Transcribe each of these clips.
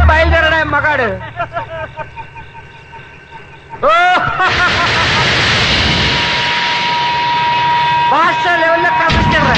బయలుదేరడా మగాడు. భాష లెవెల్లో కనిపించారా?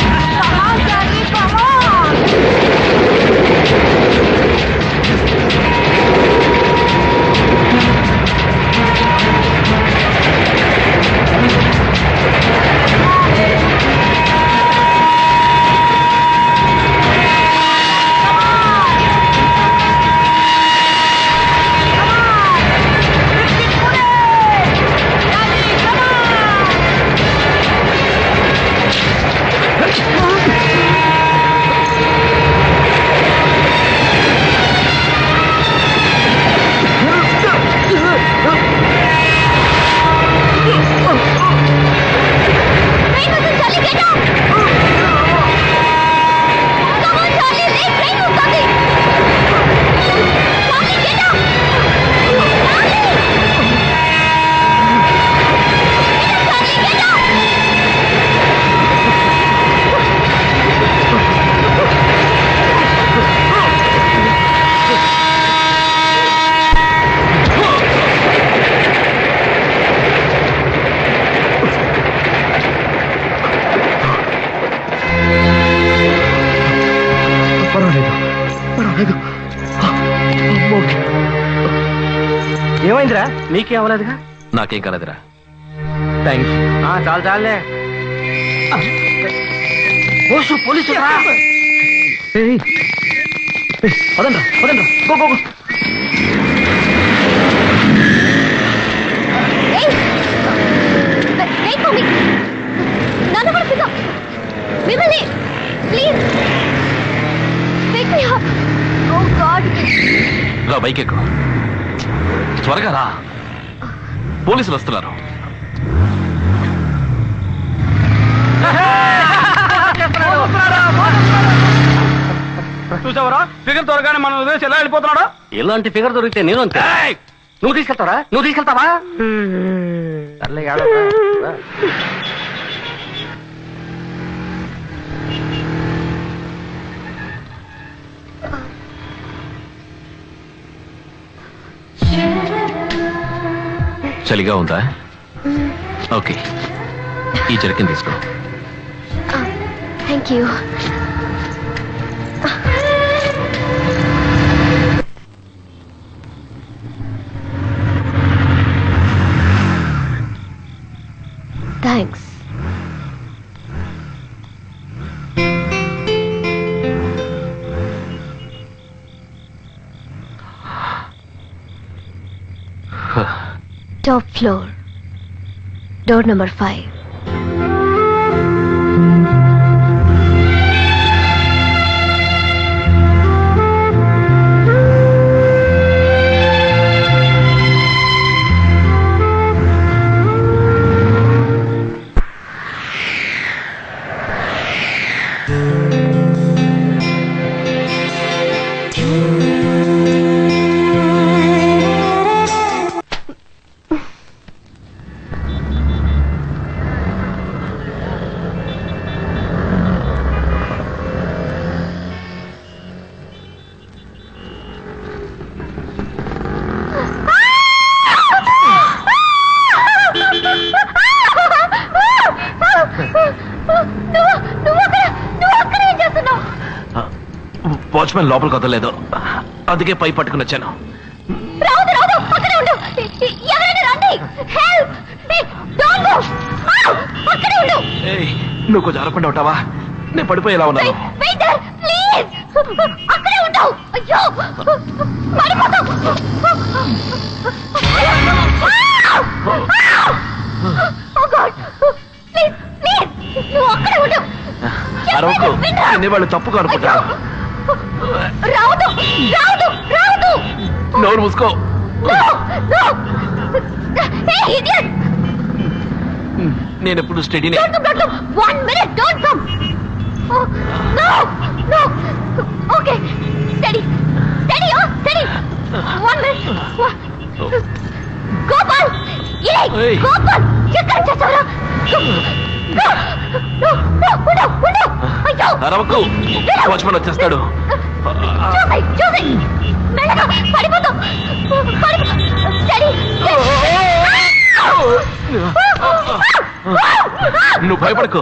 ఏమైందిరా? నీకేం అవ్వలేదుగా? నాకేం కాలేదురా. థ్యాంక్స్. చాలు చాలే. పోలీసు పదండ్రా పదండ్రా. Go go go. రా బైక్ ఎక్కు. త్వరగా రా, పోలీసులు వస్తున్నారు. చూసావరా ఫిగర్ త్వరగానే మనం వదిలేసి ఎలా వెళ్ళిపోతున్నాడా? ఎలాంటి ఫిగర్ దొరికితే నేను అంతే. నువ్వు తీసుకెళ్తావా? నువ్వు తీసుకెళ్తావా? సర్లే చలిగా ఉందా? ఓకే, ఈ జర్కిన్ తీసుకో. Thank you. Thanks. Top floor, door number 5. Watchman లోపలికి వదలలేదు, అందుకే పై పట్టుకుని వచ్చాను. నువ్వు కొంచెం అరకుండా ఉంటావా? నేను పడిపోయేలా ఉన్నాను. అరవకు, వాళ్ళు తప్పుగా అనుకుంటారు. నోరు మూసుకో. నేను ఎప్పుడు స్టడీనే. Don't come, don't come. 1 minute, don't come. Oh, no, no. Okay, steady, steady, oh, steady. 1 minute. Gopal, Hey. Gopal, ఎక్కడ చేసావురా? No, no, no, ఉండు. అయ్యో. అరవకు, వాచ్మెన్ వచ్చేస్తాడు. చూసి మెల్లగా పడిపోతాం. స్టడీ. నువ్వు భయపడకు,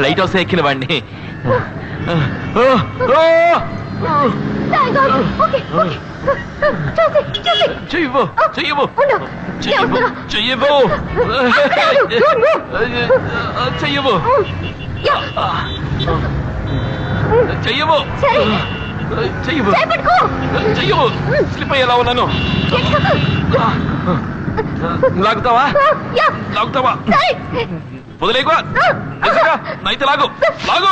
లైట్ హౌస్ ఎక్కిన వాడిని. చెయ్యవు చెయ్యవు చెయ్యవు చెయ్యవు చెయ్యవు చెయ్యవు చెయ్యవు చెయ్యవు. స్లిప్ అయ్యేలా ఉన్నాను. లాగుతావా లాగుతావా? వదిలేకు, నైతే లాగు లాగు.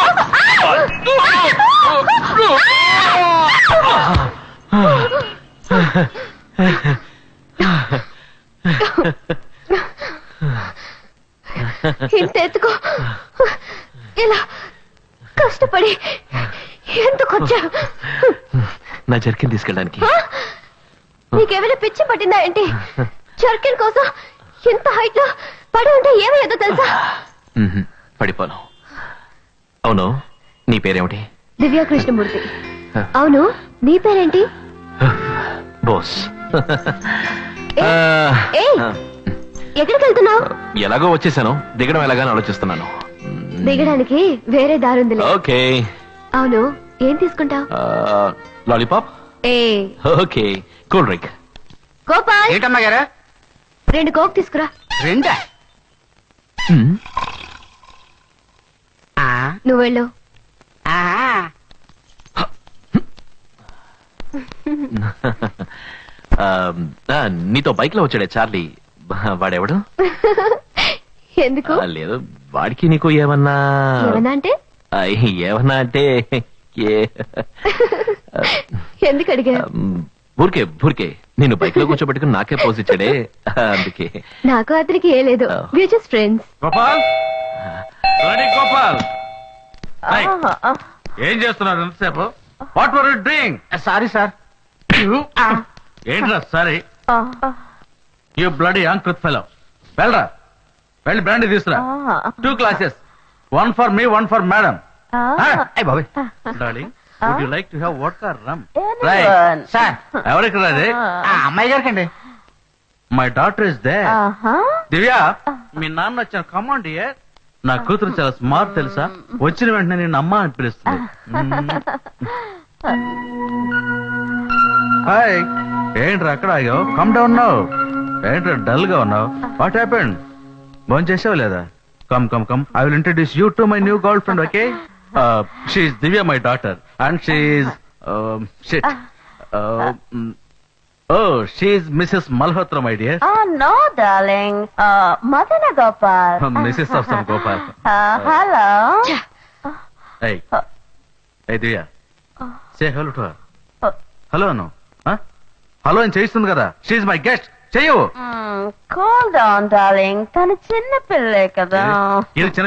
ఇంత ఎత్తుకో, ఇలా కష్టపడి ఎందుకు వచ్చా? నా జర్కిన్ తీసుకెళ్ళడానికి. నీకేమైనా పిచ్చి పట్టిందా ఏంటి? జర్కిన్ కోసం ఇంత హైట్ లో పడి ఉంటే ఏమయ్యేదో తెలుసా? పడిపోను. అవును, నీ పేరేమిటి? దివ్యా కృష్ణమూర్తి. అవును, నీ పేరేంటి? బోస్. ఏయ్, ఎక్కడికి వెళ్తున్నావు? ఎలాగో వచ్చేసాను, దిగడం ఎలాగాని ఆలోచిస్తున్నాను. దిగడానికి వేరే దారుందిలే. ఓకే. అవును, ఏం తీసుకుంటావు? లాలీపాప్. ఏ ఓకే. Cool drink. గోపాల్, ఏంటమ్మా గారు? 2 కోక్ తీసుకురా. 2? నువ్వు వెళ్ళు. నీతో బైక్ లో వచ్చాడే చార్లీ, వాడెవడు? ఎందుకు? లేదు, వాడికి నీకు ఏమన్నా ఏమన్నా అంటే? ఏమన్నా అంటే ఎందుకు అడిగా? ఊరికే నేను బైక్ లో కూర్చోబెట్టుకుని నాకే పోజ్ ఇచ్చాడే, అందుకే. నాకు అతనికి ఏ లేదు, we're just friends. Gopal, Gopal, ఏం చేస్తున్నారు ఎంతసేపు? What were you doing? Sorry sir. ఏంట్రా సారీ? యూ బ్లడీ అంకృత్ ఫెలో. వెళ్ళరా, వెళ్ళి బ్రాండీ తీసుకురా. 2 glasses, 1 for me, 1 for madam. బాబాయ్, darling, would you like to have vodka rum? Sir, ఎవరికి రాదే? అమ్మాయి గారికి అండి. My daughter is there. Divya, మీ నాన్న వచ్చాను. కమాండ్ ఇయర్. నా కూతురు చాలా స్మార్ట్ తెలుసా? వచ్చిన వెంటనే నేను అమ్మ అని పిలుస్తుంది. హాయ్, ఏంట్రా అక్కడ ఆగావు? Come down now. ఏంట్రా డల్ గా ఉన్నావు? What happened? భోజనం చేసావు లేదా? Come come come, I will introduce you to my new girlfriend. Okay, she is Divya, my daughter, and she is shit. Oh, she is Mrs. Malhotra, my dear. Oh, no, darling. Madana Gopal. Mrs. of some Gopal. Hello. Hey. Hey, Divya. Say hello to her. Hello, no. Huh? Hello అని చేయిస్తుంది కదా. She is my guest. చెయ్యవు. Cool down, darling. తను చిన్న పిల్లే కదా. ఇది చిన్న